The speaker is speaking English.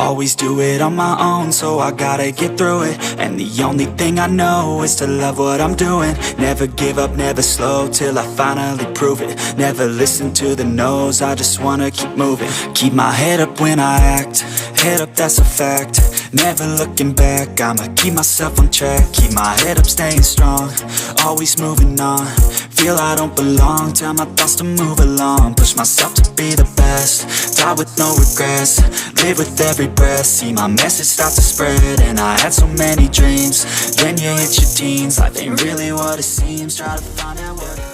always do it on my own, so I gotta get through it. And the only thing I know is to love what I'm doing. Never give up, never slow, till I finally prove it. Never listen to the no's, I just wanna keep moving. Keep my head up when I act, head up, that's a fact. Never looking back, I'ma keep myself on track. Keep my head up, staying strong, always moving on. Feel I don't belong, tell my thoughts to move along. Push myself to be the best, die with no regrets. Live with every breath, see my message start to spread. And I had so many dreams, then you hit your teens. Life ain't really what it seems, try to find out what